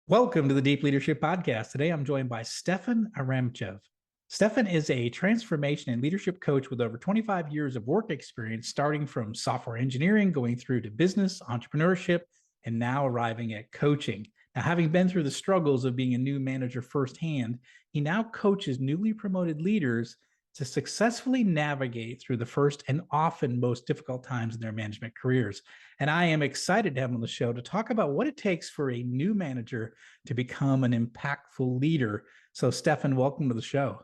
Welcome to the Deep Leadership Podcast. Today, I'm joined by Stefan Avramtchev. Stefan is a transformation and leadership coach with over 25 years of work experience, starting from software engineering, going through to business, entrepreneurship, and now arriving at coaching. Now, having been through the struggles of being a new manager firsthand, he now coaches newly promoted leaders to successfully navigate through the first and often most difficult times in their management careers. And I am excited to have him on the show to talk about what it takes for a new manager to become an impactful leader. So, Stefan, welcome to the show.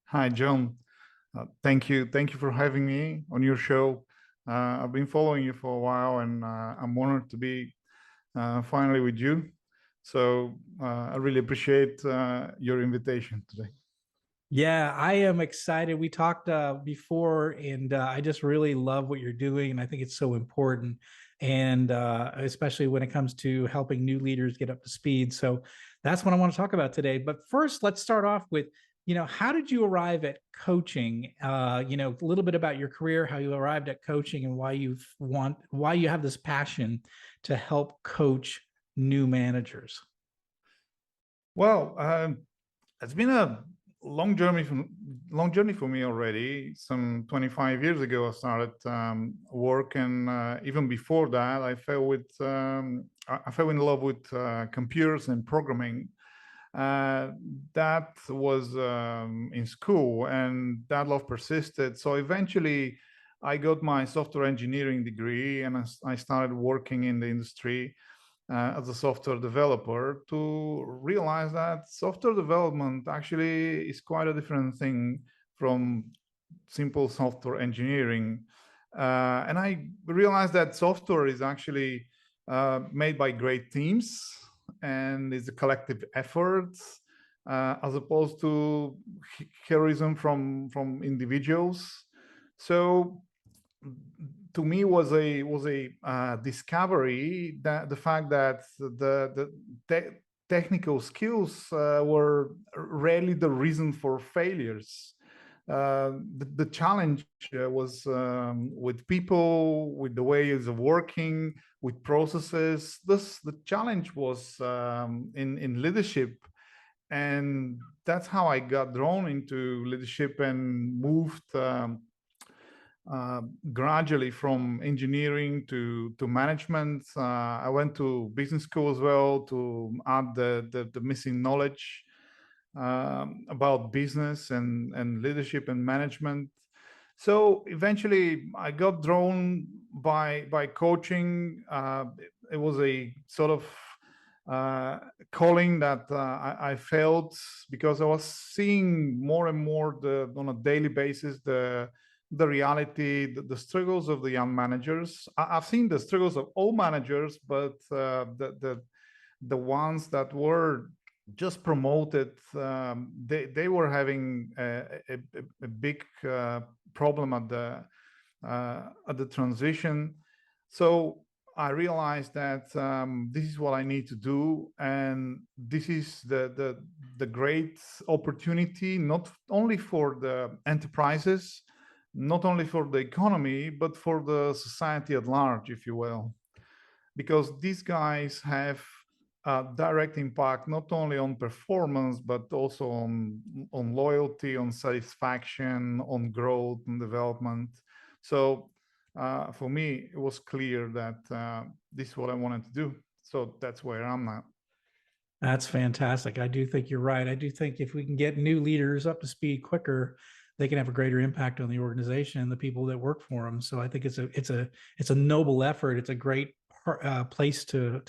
Hi, John. Thank you. Thank you for having me on your show. I've been following you for a while, and I'm honored to be finally with you. So I really appreciate your invitation today. Yeah, I am excited. We talked before, and I just really love what you're doing, and I think it's so important, and especially when it comes to helping new leaders get up to speed. So that's what I want to talk about today. But first, let's start off with, how did you arrive at coaching? A little bit about your career, how you arrived at coaching, and why you have this passion to help coach new managers. Well, it's been a long journey for me already. Some 25 years ago, I started work, and even before that, I fell in love with computers and programming. That was in school, and that love persisted. So eventually, I got my software engineering degree, and I started working in the industry as a software developer, to realize that software development actually is quite a different thing from simple software engineering. And I realized that software is actually made by great teams, and it's a collective effort, as opposed to heroism from individuals. So to me was a discovery that the fact that the technical skills were rarely the reason for failures. The challenge was with people, with the ways of working, with processes. The challenge was in leadership, and that's how I got drawn into leadership and moved gradually from engineering to management. I went to business school as well to add the missing knowledge about business and leadership and management. So eventually I got drawn by coaching. It was a sort of calling that I felt, because I was seeing more and more on a daily basis the reality, the struggles of the young managers. I've seen the struggles of all managers, but the ones that were just promoted, they were having a big problem at the transition. So I realized that this is what I need to do, and this is the great opportunity, not only for the enterprises, not only for the economy, but for the society at large, if you will, because these guys have a direct impact not only on performance, but also on loyalty, on satisfaction, on growth and development. So for me, it was clear that this is what I wanted to do. So that's where I'm now. That's fantastic. I do think you're right. I do think if we can get new leaders up to speed quicker, they can have a greater impact on the organization and the people that work for them. So I think it's a noble effort. It's a great place to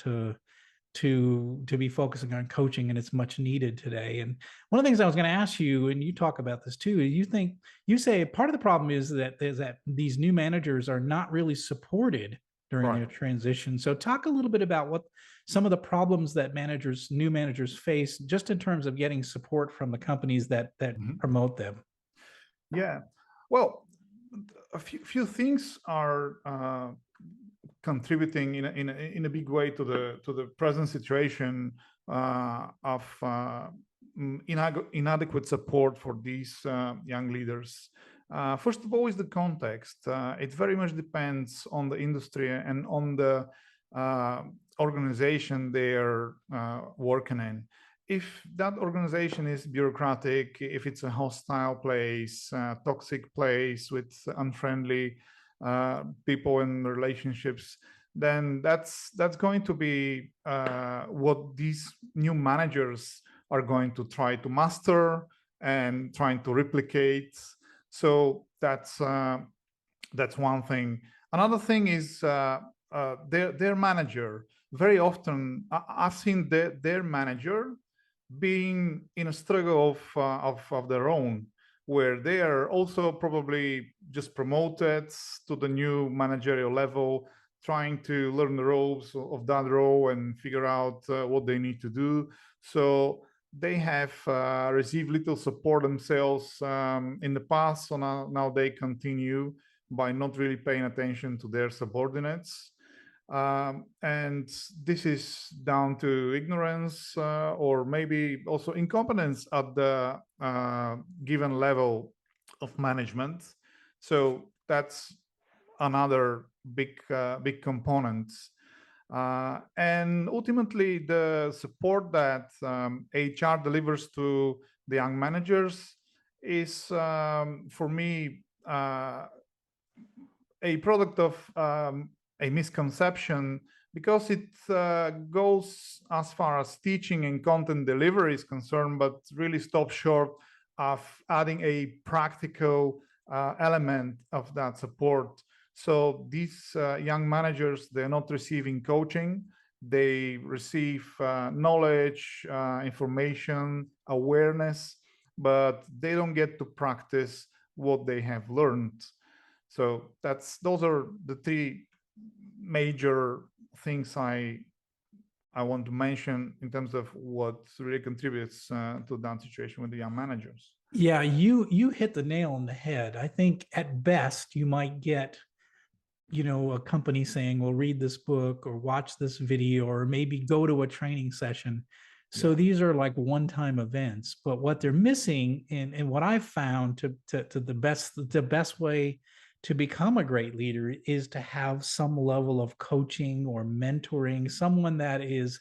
be focusing on coaching, and it's much needed today. And one of the things I was going to ask you, and you talk about this too, you say part of the problem is that these new managers are not really supported during their transition. So talk a little bit about what some of the problems that new managers face, just in terms of getting support from the companies that promote them. Yeah, well, a few things are contributing in a big way to the present situation of inadequate support for these young leaders. First of all, is the context. It very much depends on the industry and on the organization they're working in. If that organization is bureaucratic, if it's a hostile place, toxic place with unfriendly people and relationships, then that's going to be what these new managers are going to try to master and trying to replicate. So that's one thing. Another thing is their manager. Very often, I've seen their manager being in a struggle of their own, where they are also probably just promoted to the new managerial level, trying to learn the ropes of that role and figure out what they need to do. So they have received little support themselves in the past, so now they continue by not really paying attention to their subordinates. And this is down to ignorance or maybe also incompetence at the given level of management. So that's another big component. And ultimately, the support that HR delivers to the young managers is, for me, a product of a misconception, because it goes as far as teaching and content delivery is concerned, but really stops short of adding a practical element of that support. So these young managers, they're not receiving coaching. They receive knowledge, information, awareness, but they don't get to practice what they have learned. So those are the three major things I want to mention in terms of what really contributes to that situation with the young managers. Yeah, you hit the nail on the head. I think at best you might get, a company saying, well, read this book or watch this video or maybe go to a training session. So these are like one-time events, but what they're missing, and what I've found to the best way to become a great leader is to have some level of coaching or mentoring, someone that is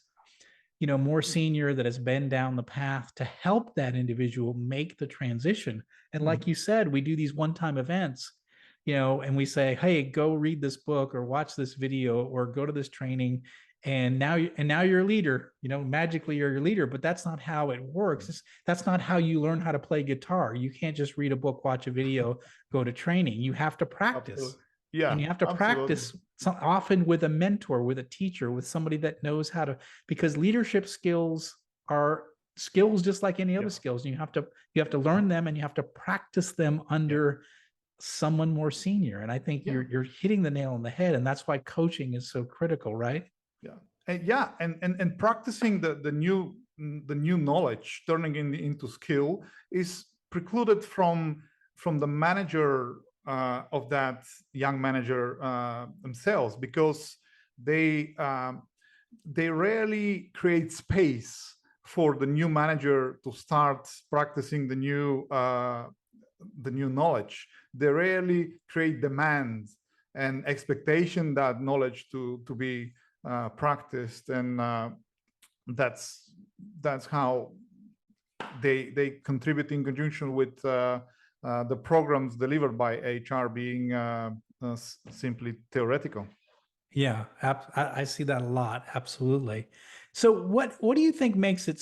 more senior, that has been down the path to help that individual make the transition. And like you said, we do these one-time events, and we say, hey, go read this book or watch this video or go to this training, and now you're a leader. Magically you're your leader. But that's not how it works. That's not how you learn how to play guitar. You can't just read a book, watch a video, go to training. You have to practice. Absolutely. Yeah, and you have to practice often with a mentor, with a teacher, with somebody that knows how to, because leadership skills are skills just like any other skills. And you have to learn them, and you have to practice them under someone more senior. And I think you're hitting the nail on the head, and that's why coaching is so critical, right? And practicing the new knowledge, turning into skill, is precluded from the manager of that young manager themselves, because they rarely create space for the new manager to start practicing the new knowledge. They rarely create demands and expectation that knowledge to be practiced, and that's how they contribute in conjunction with the programs delivered by HR being simply theoretical. Yeah, I see that a lot. Absolutely. So what do you think makes it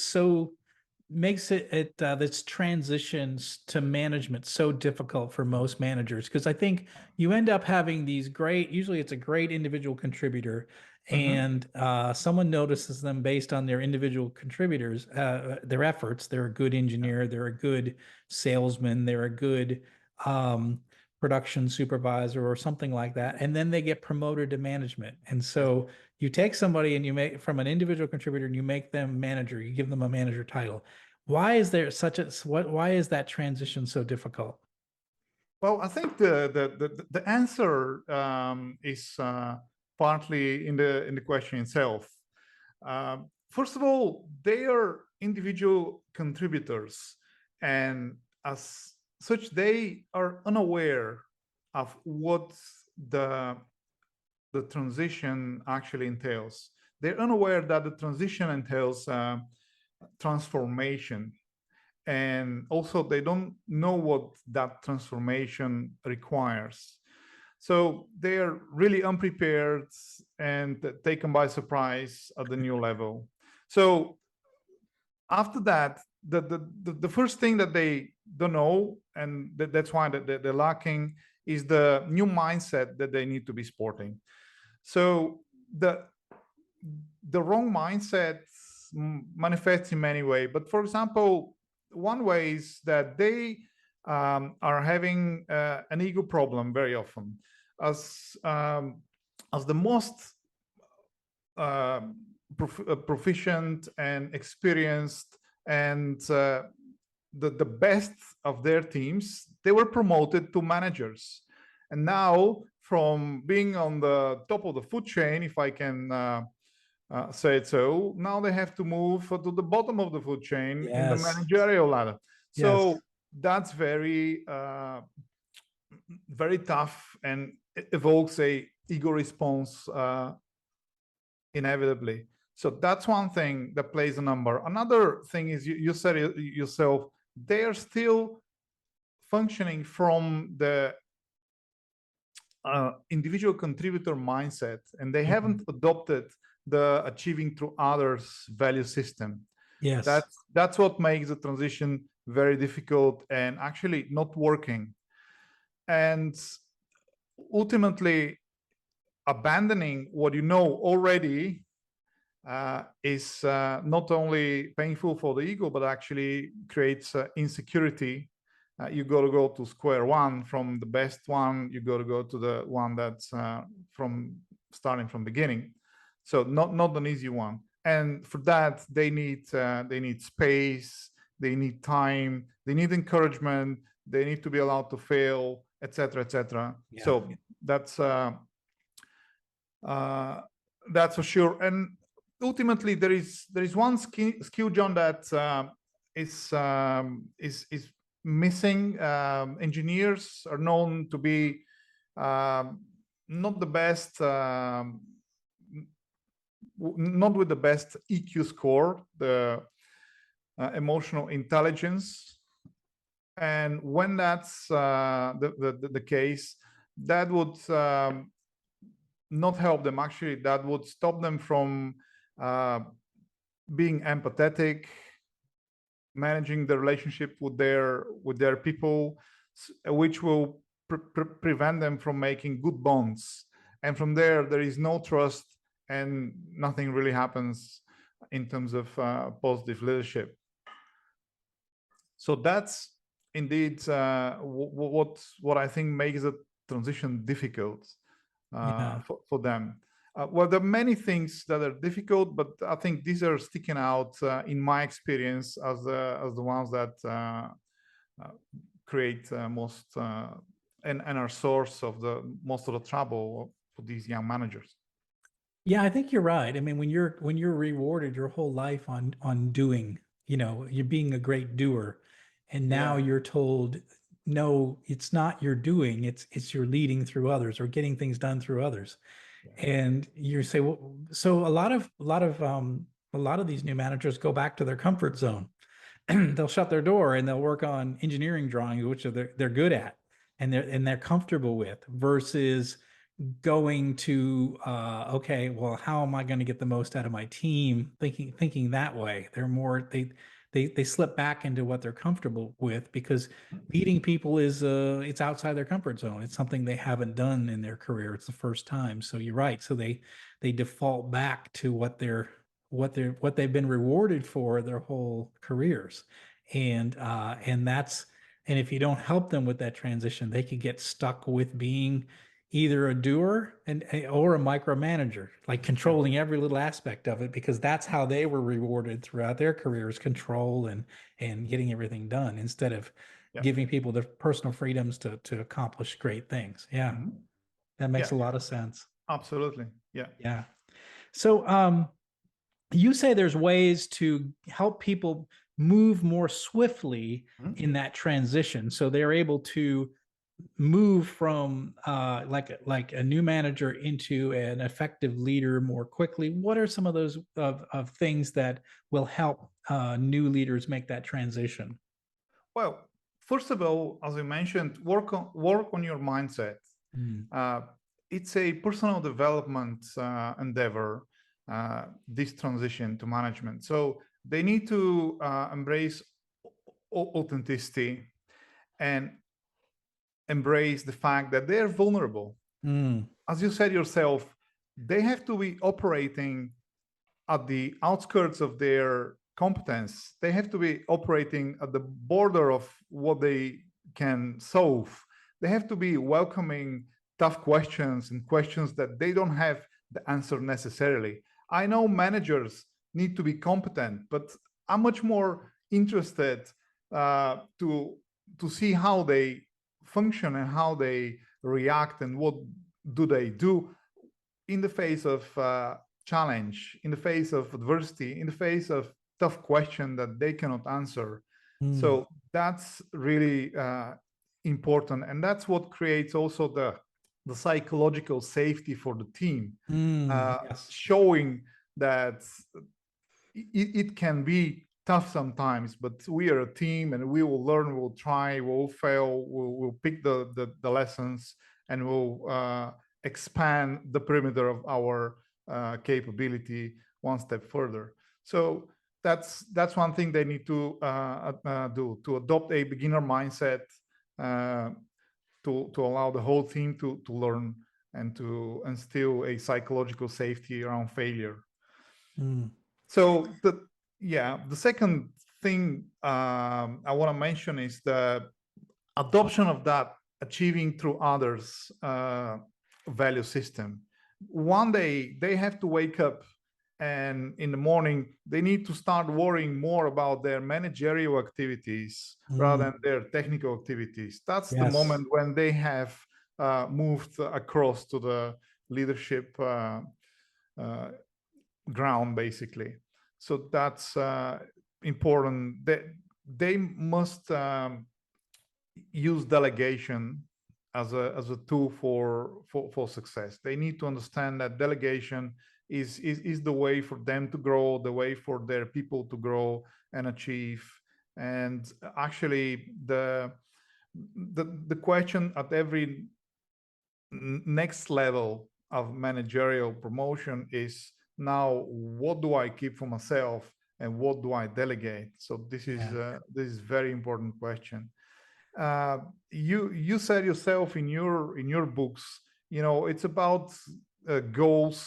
this transitions to management so difficult for most managers? Because I think you end up having these usually it's a great individual contributor, and someone notices them based on their individual contributors, their efforts. They're a good engineer, they're a good salesman, they're a good production supervisor or something like that, and then they get promoted to management. And so you take somebody and you make from an individual contributor and you make them manager, you give them a manager title. Why is there why is that transition so difficult? Well, I think the answer is partly in the question itself. First of all, they are individual contributors, and as such, they are unaware of what the the transition actually entails. They're unaware that the transition entails transformation. And also they don't know what that transformation requires. So they are really unprepared and taken by surprise at the new level. So after that, the first thing that they don't know, and that's why they're lacking, is the new mindset that they need to be sporting. So the wrong mindset manifests in many ways. But for example, one way is that they are having an ego problem very often. As the most proficient and experienced and the best of their teams, they were promoted to managers. And now, from being on the top of the food chain, if I can say it so, now they have to move to the bottom of the food chain in the managerial ladder. So that's very, very tough, and it evokes a ego response inevitably. So that's one thing that plays a number. Another thing is, you said it yourself, they are still functioning from the individual contributor mindset, and they haven't adopted the achieving through others value system. That's what makes the transition very difficult and actually not working. And ultimately, abandoning what you know already is not only painful for the ego, but actually creates insecurity. You got to go to square one from the best one. You got to go to the one that's from starting from beginning. So not an easy one. And for that, they need space, they need time, they need encouragement, they need to be allowed to fail, etc., etc. So that's for sure. And ultimately, there is one skill, John, that is missing. Engineers are known to be not the best, not with the best EQ score, the emotional intelligence. And when that's the case, that would not help them. Actually, that would stop them from being empathetic, managing the relationship with their people, which will prevent them from making good bonds. And from there is no trust, and nothing really happens in terms of positive leadership. So that's indeed what I think makes the transition difficult for them. Well, there are many things that are difficult, but I think these are sticking out in my experience as the ones that create most and are source of the most of the trouble for these young managers. Yeah, I think you're right. I mean, when you're rewarded your whole life on doing, you're being a great doer, and now you're told, no, it's not your doing, it's your leading through others or getting things done through others. And you say, well, so a lot of these new managers go back to their comfort zone. They'll shut their door and they'll work on engineering drawings, which they're good at and they're comfortable with, versus going to okay, well, how am I going to get the most out of my team? Thinking that way. They're more they slip back into what they're comfortable with, because leading people is it's outside their comfort zone. It's something they haven't done in their career. It's the first time. So you're right. So they default back to what they've been rewarded for their whole careers. And if you don't help them with that transition, they could get stuck with being either a doer or a micromanager, like controlling every little aspect of it, because that's how they were rewarded throughout their careers, control and getting everything done, instead of giving people the personal freedoms to accomplish great things. That makes a lot of sense. Absolutely. Yeah. So you say there's ways to help people move more swiftly in that transition, so they're able to move from like a new manager into an effective leader more quickly? What are some of those of things that will help new leaders make that transition? Well, first of all, as I mentioned, work on your mindset. Mm. Uh, it's a personal development endeavor, this transition to management. So they need to embrace authenticity and embrace the fact that they're vulnerable. Mm. As you said yourself, they have to be operating at the outskirts of their competence. They have to be operating at the border of what they can solve. They have to be welcoming tough questions and questions that they don't have the answer necessarily. I know managers need to be competent, but I'm much more interested to see how they function and how they react and what do they do in the face of challenge, in the face of adversity, in the face of tough question that they cannot answer. Mm. So that's really important, and that's what creates also the psychological safety for the team, Mm. Yes. showing that it can be tough sometimes, but we are a team and we will learn, we'll try, we'll fail, we'll pick the lessons, and we'll expand the perimeter of our capability one step further. So that's one thing they need to do, to adopt a beginner mindset, uh, to allow the whole team to learn and to instill a psychological safety around failure. Mm. So the second thing I want to mention is the adoption of that achieving through others value system. One day they have to wake up, and in the morning they need to start worrying more about their managerial activities rather Mm. than their technical activities. That's the Yes. moment when they have moved across to the leadership ground, basically. So that's important. They must use delegation as a tool for success. They need to understand that delegation is the way for them to grow, the way for their people to grow and achieve. And actually, the question at every next level of managerial promotion is, now what do I keep for myself and what do I delegate? So Yeah. this is very important question. uh, you said yourself in your books, it's about goals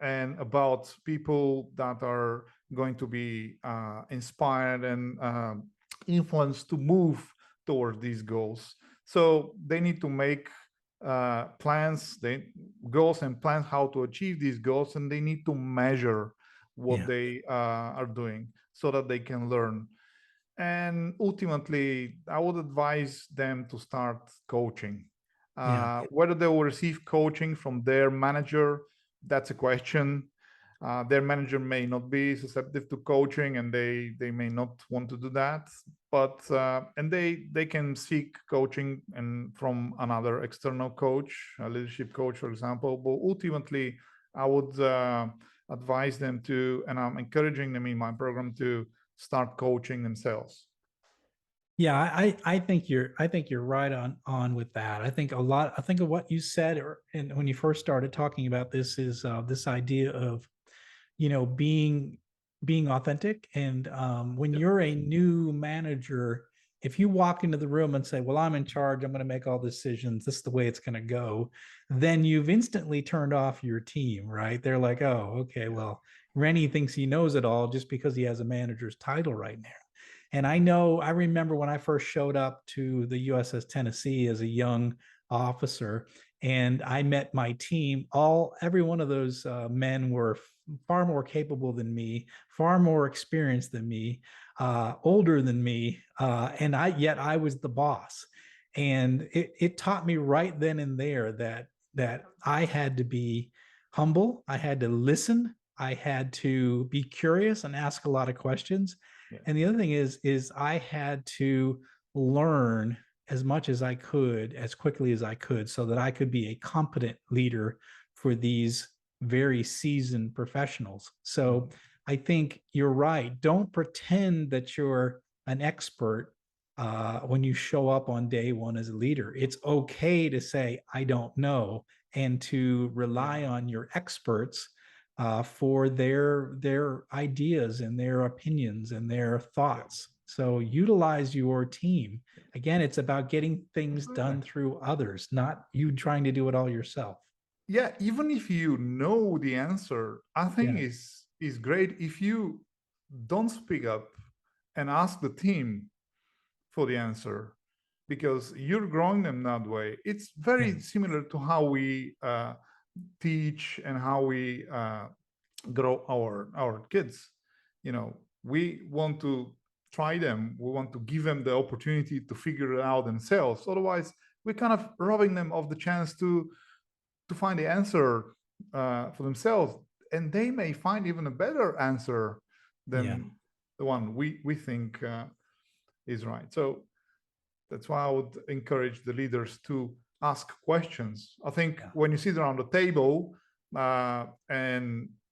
and about people that are going to be inspired and influenced to move toward these goals. So they need to make plans, goals and plans how to achieve these goals, and they need to measure what Yeah. they are doing so that they can learn. And ultimately, I would advise them to start coaching. Yeah. Whether they will receive coaching from their manager, that's a question. Their manager may not be susceptible to coaching, and they may not want to do that. But and they can seek coaching and from another external coach, a leadership coach, for example. But ultimately, I would advise them to, and I'm encouraging them in my program to start coaching themselves. Yeah, I think you're right on with that. I think of what you said, and when you first started talking about this, is this idea of, being authentic. And when Yep. you're a new manager, if you walk into the room and say, well, I'm in charge, I'm going to make all decisions, this is the way it's going to go, then you've instantly turned off your team, right? They're like, oh, okay, well, Rennie thinks he knows it all just because he has a manager's title right now. And I remember when I first showed up to the USS Tennessee as a young officer, and I met my team. Every one of those men were far more capable than me, far more experienced than me, older than me, and I was the boss. And it taught me right then and there that I had to be humble, I had to listen, I had to be curious and ask a lot of questions. Yeah. And the other thing is I had to learn as much as I could, as quickly as I could, so that I could be a competent leader for these very seasoned professionals. So I think you're right. Don't pretend that you're an expert when you show up on day one as a leader. It's okay to say, I don't know, and to rely on your experts for their ideas and their opinions and their thoughts. So utilize your team. Again, it's about getting things done through others, not you trying to do it all yourself. Yeah, even if you know the answer, I think Yeah. is great if you don't speak up and ask the team for the answer, because you're growing them that way. It's very Yeah. similar to how we teach and how we grow our kids. You know, we want to try them. We want to give them the opportunity to figure it out themselves. Otherwise, we're kind of robbing them of the chance to find the answer for themselves, and they may find even a better answer Yeah. than the one we think is right. So that's why I would encourage the leaders to ask questions. I think Yeah. when you sit around the table and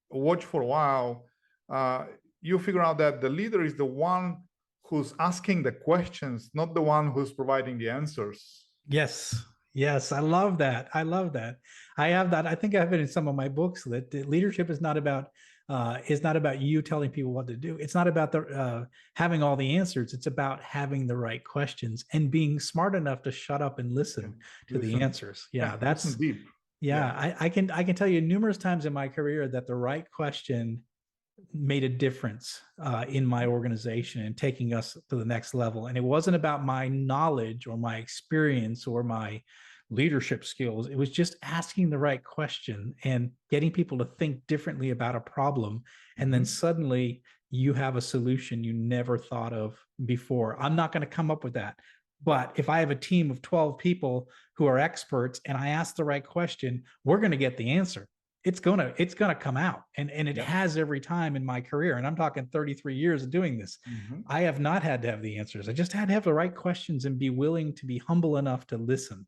watch for a while, you figure out that the leader is the one who's asking the questions, not the one who's providing the answers. Yes. Yes. I love that. I love that. I have that. I think I have it in some of my books that leadership is not about you telling people what to do. It's not about the having all the answers. It's about having the right questions and being smart enough to shut up and listen to the Listen, answers. Yeah, listen that's deep. yeah. I can tell you numerous times in my career that the right question made a difference in my organization and taking us to the next level. And it wasn't about my knowledge or my experience or my leadership skills. It was just asking the right question and getting people to think differently about a problem. And then suddenly you have a solution you never thought of before. I'm not going to come up with that. But if I have a team of 12 people who are experts and I ask the right question, we're going to get the answer. It's gonna come out, and it has every time in my career, and I'm talking 33 years of doing this. I have not had to have the answers. I just had to have the right questions and be willing to be humble enough to listen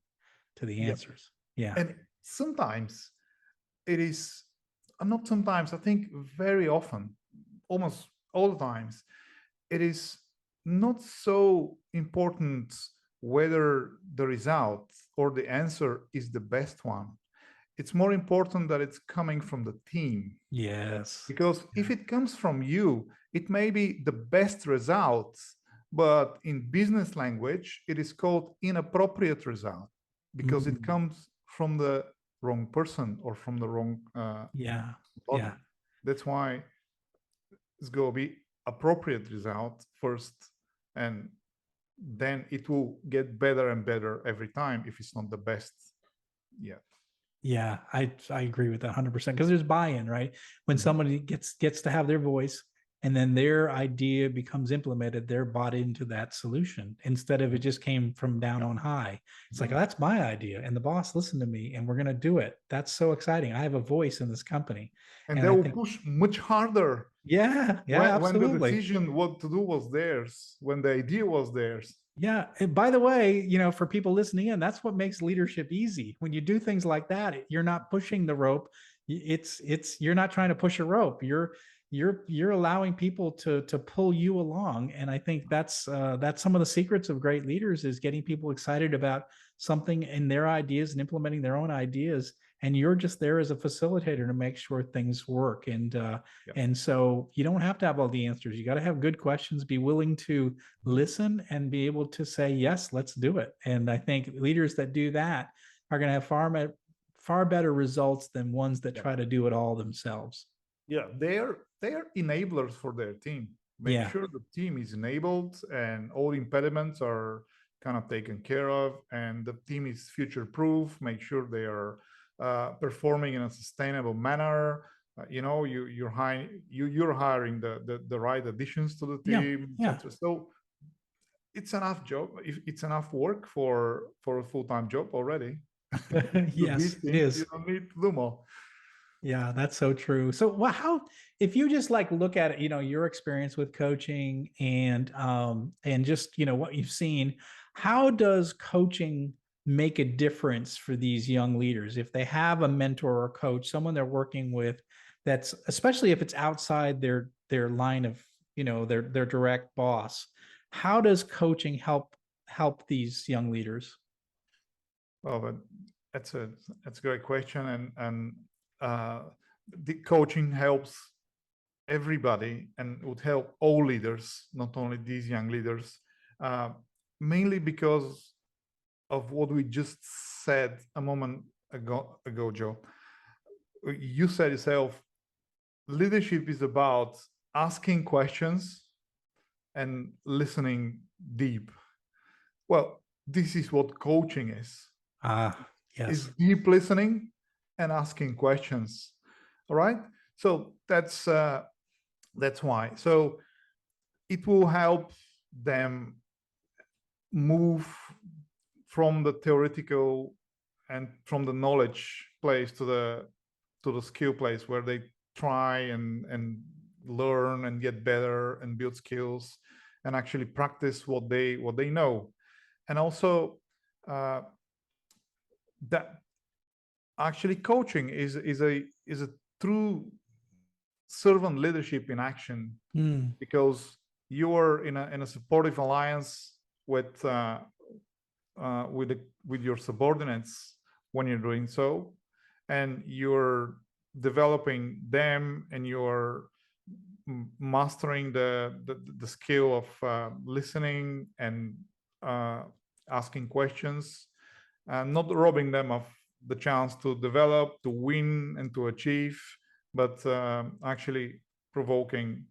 to the answers. Yeah. And sometimes it is, not sometimes, I think very often, almost all the times, it is not so important whether the result or the answer is the best one. It's more important that it's coming from the team. Yes. Because if it comes from you, it may be the best result, but in business language, it is called inappropriate result because it comes from the wrong person or from the wrong Yeah. body. Yeah. That's why it's going to be appropriate result first, and then it will get better and better every time if it's not the best yet. Yeah, I agree with that 100% because there's buy-in, right? When somebody gets to have their voice and then their idea becomes implemented, they're bought into that solution instead of it just came from down on high. It's like, oh, that's my idea, and the boss listened to me, and we're going to do it. That's so exciting. I have a voice in this company, And and they I will think, push much harder yeah, when the absolutely. decision what to do was theirs, when the idea was theirs. Yeah. And by the way, for people listening in, that's what makes leadership easy. When you do things like that, you're not pushing the rope. You're not trying to push a rope. You're allowing people to pull you along. And I think that's some of the secrets of great leaders is getting people excited about something in their ideas and implementing their own ideas. And you're just there as a facilitator to make sure things work. And so you don't have to have all the answers. You got to have good questions, be willing to listen and be able to say, yes, let's do it. And I think leaders that do that are going to have far better results than ones that try to do it all themselves. Yeah, they're enablers for their team. Make sure the team is enabled and all impediments are kind of taken care of, and the team is future proof. Make sure they are performing in a sustainable manner. You're hiring the right additions to the team, etc. So it's enough job. It's enough work for a full-time job already. Yes, it is. You don't need to do more. Yeah, that's so true. So, how if you just like look at it, your experience with coaching and just, what you've seen, how does coaching make a difference for these young leaders if they have a mentor or coach, someone they're working with, that's especially if it's outside their line of, their direct boss? How does coaching help these young leaders? Well, but that's a great question, and the coaching helps everybody and would help all leaders, not only these young leaders, mainly because of what we just said a moment ago, Joe. You said yourself, leadership is about asking questions and listening deep. Well, this is what coaching is. Yes. Is deep listening and asking questions. All right. So that's why. So it will help them move from the theoretical and from the knowledge place to the skill place, where they try and learn and get better and build skills and actually practice what they know. And also that actually coaching is a true servant leadership in action, because you are in a supportive alliance with your subordinates when you're doing so, and you're developing them, and you're mastering the skill of listening and asking questions, and not robbing them of the chance to develop, to win, and to achieve, but actually provoking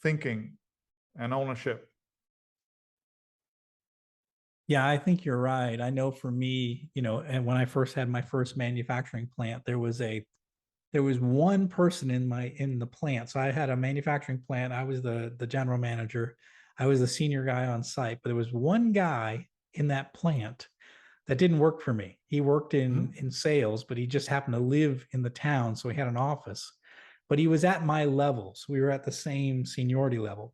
thinking and ownership. Yeah, I think you're right. I know for me, and when I first had my first manufacturing plant, there was one person in the plant. So I had a manufacturing plant. I was the general manager. I was the senior guy on site, but there was one guy in that plant that didn't work for me. He worked in sales, but he just happened to live in the town, so he had an office. But he was at my level, so we were at the same seniority level.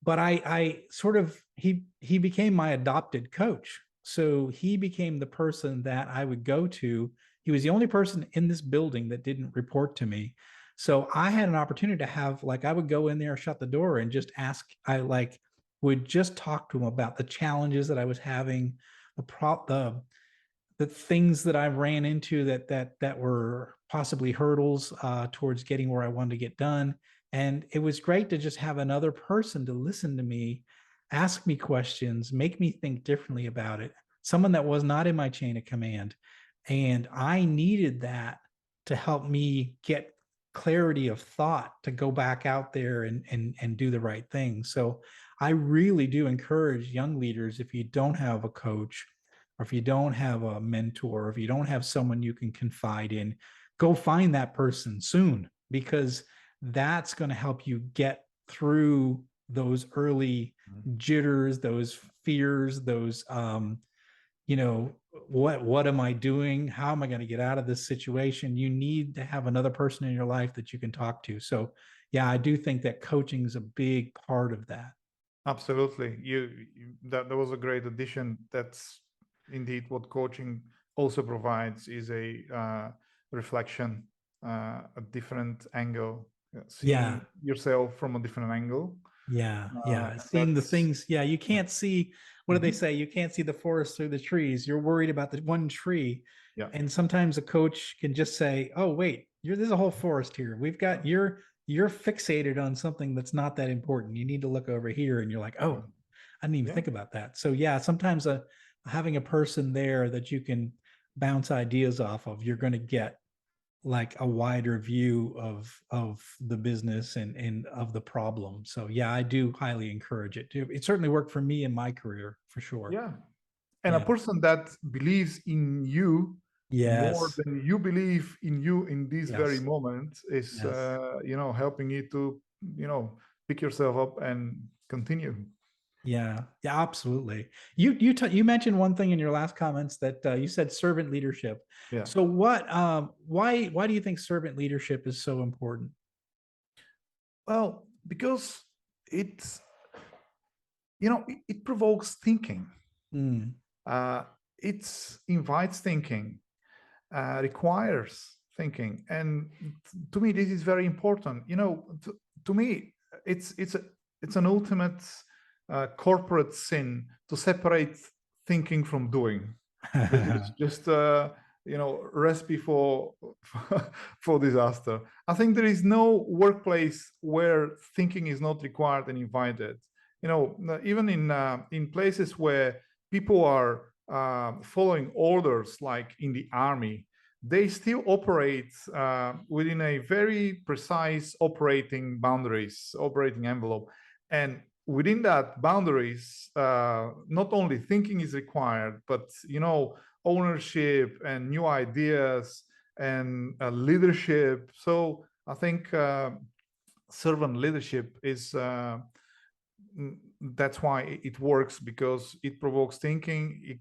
But I sort of he became my adopted coach. So he became the person that I would go to. He was the only person in this building that didn't report to me. So I had an opportunity to have, like, I would go in there, shut the door, and just ask. I would just talk to him about the challenges that I was having, the things that I ran into that were possibly hurdles towards getting where I wanted to get done. And it was great to just have another person to listen to me, ask me questions, make me think differently about it. Someone that was not in my chain of command. And I needed that to help me get clarity of thought to go back out there and do the right thing. So I really do encourage young leaders, if you don't have a coach, or if you don't have a mentor, or if you don't have someone you can confide in, go find that person soon, because that's going to help you get through those early jitters, those fears, those what am I doing? How am I going to get out of this situation? You need to have another person in your life that you can talk to. So yeah, I do think that coaching is a big part of that. Absolutely. That was a great addition. That's indeed what coaching also provides, is a reflection, a different angle, seeing yourself from a different angle. Seeing the things. Yeah, you can't see, what do they say? You can't see the forest through the trees. You're worried about the one tree. Yeah. And sometimes a coach can just say, oh, wait, there's a whole forest here. We've got, you're fixated on something that's not that important. You need to look over here. And you're like, oh, I didn't even think about that. So yeah, sometimes having a person there that you can bounce ideas off of, you're going to get like a wider view of the business and of the problem. So yeah, I do highly encourage it. It certainly worked for me in my career, for sure. Yeah. And a person that believes in you more than you believe in you in this very moment is helping you to pick yourself up and continue. Yeah, yeah, absolutely. You mentioned one thing in your last comments that you said servant leadership. Yeah. So why do you think servant leadership is so important? Well, because it's, it provokes thinking. Mm. Uh, it invites thinking, requires thinking, and to me, this is very important. To me, it's an ultimate corporate sin to separate thinking from doing. It's just recipe for for disaster. I think there is no workplace where thinking is not required and invited. Even in places where people are following orders, like in the army, they still operate within a very precise operating envelope, and within that boundaries, not only thinking is required, but ownership and new ideas and leadership. So I think servant leadership is that's why it works, because it provokes thinking. It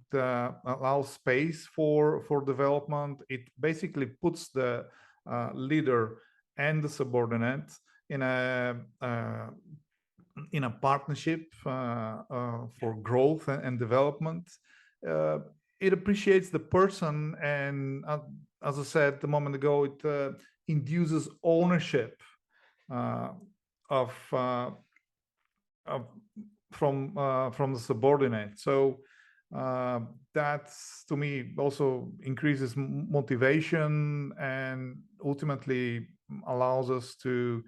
allows space for development. It basically puts the leader and the subordinate in a partnership for growth and development. Uh, it appreciates the person, and as I said a moment ago, it induces ownership uh, of, of from the subordinate. So that's, to me, also increases motivation, and ultimately allows us to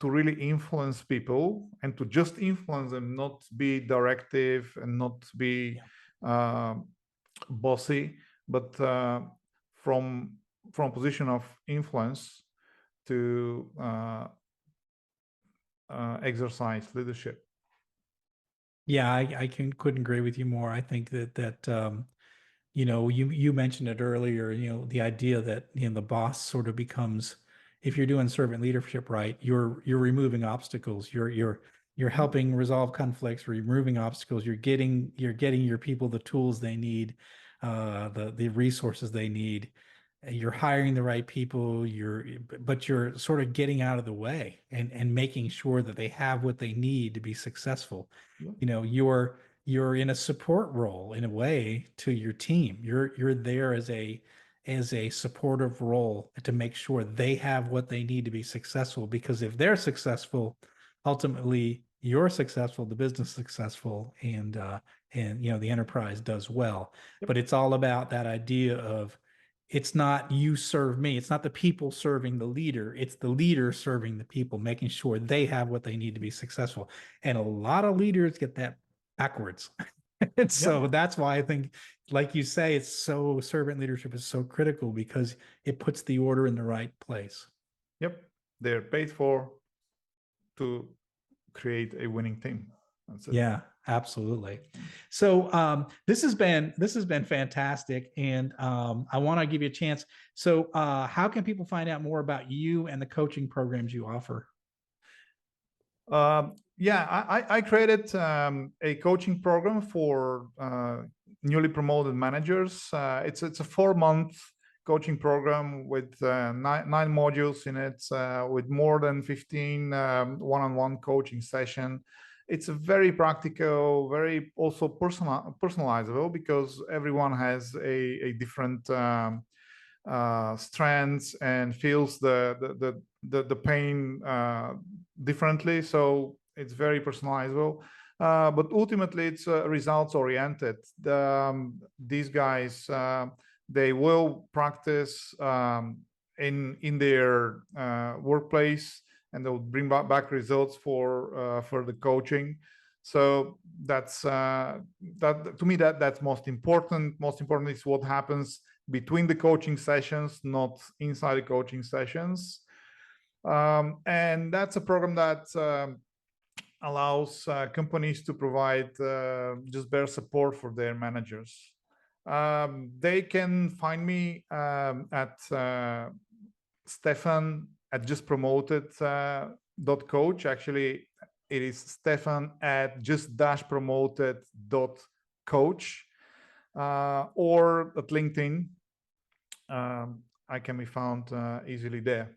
really influence people, and to just influence them, not be directive and not be bossy, but from a position of influence to exercise leadership. Yeah, I couldn't agree with you more. I think that you mentioned it earlier, the idea that, the boss sort of becomes, if you're doing servant leadership right, you're removing obstacles. You're helping resolve conflicts, removing obstacles. You're getting your people the tools they need, the resources they need. You're hiring the right people, but you're sort of getting out of the way and making sure that they have what they need to be successful. You're in a support role in a way to your team. You're there as a supportive role to make sure they have what they need to be successful, because if they're successful, ultimately you're successful, the business is successful, and the enterprise does well. Yep. But it's all about that idea of, it's not you serve me. It's not the people serving the leader. It's the leader serving the people, making sure they have what they need to be successful. And a lot of leaders get that backwards. And so Yep. that's why I think, like you say, servant leadership is so critical, because it puts the order in the right place. Yep. They're paid for to create a winning team. That's it. Yeah, absolutely. So this has been fantastic, and I want to give you a chance. So how can people find out more about you and the coaching programs you offer? Yeah, I created a coaching program for newly promoted managers. It's a 4-month coaching program with nine modules in it, with more than 15 one-on-one coaching session. It's a very practical, very also personalizable, because everyone has a different strengths and feels the pain differently. So it's very personalizable. But ultimately, it's results oriented. These guys, they will practice in their workplace, and they'll bring back results for the coaching. So that's that, to me, that's most important. Most important is what happens between the coaching sessions, not inside the coaching sessions. And that's a program that allows companies to provide just better support for their managers. They can find me at Stefan at justpromoted.coach. Actually, It is Stefan at just-promoted.coach, or at LinkedIn. I can be found easily there.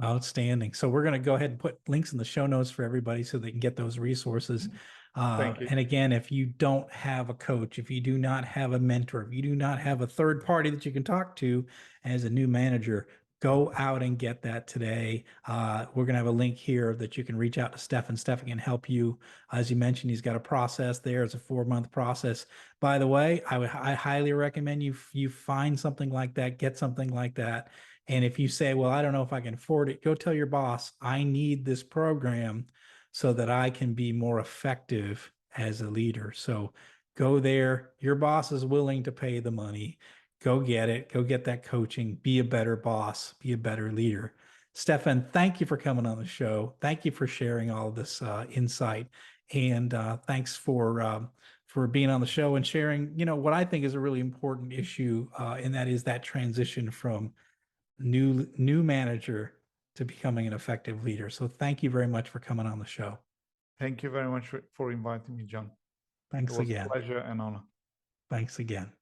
Outstanding. So we're going to go ahead and put links in the show notes for everybody so they can get those resources. Thank you. And again, if you don't have a coach, if you do not have a mentor, if you do not have a third party that you can talk to as a new manager, go out and get that today. We're going to have a link here that you can reach out to Stefan. Stefan can help you. As you mentioned, he's got a process there. It's a 4-month process. By the way, I highly recommend you find something like that, get something like that. And if you say, well, I don't know if I can afford it, go tell your boss, I need this program so that I can be more effective as a leader. So go there. Your boss is willing to pay the money. Go get it. Go get that coaching. Be a better boss. Be a better leader. Stefan, thank you for coming on the show. Thank you for sharing all of this insight. And thanks for being on the show and sharing, what I think is a really important issue, and that is that transition from new manager to becoming an effective leader. So thank you very much for coming on the show. Thank you very much for inviting me, John. Thanks It was again. a pleasure and honor. Thanks again.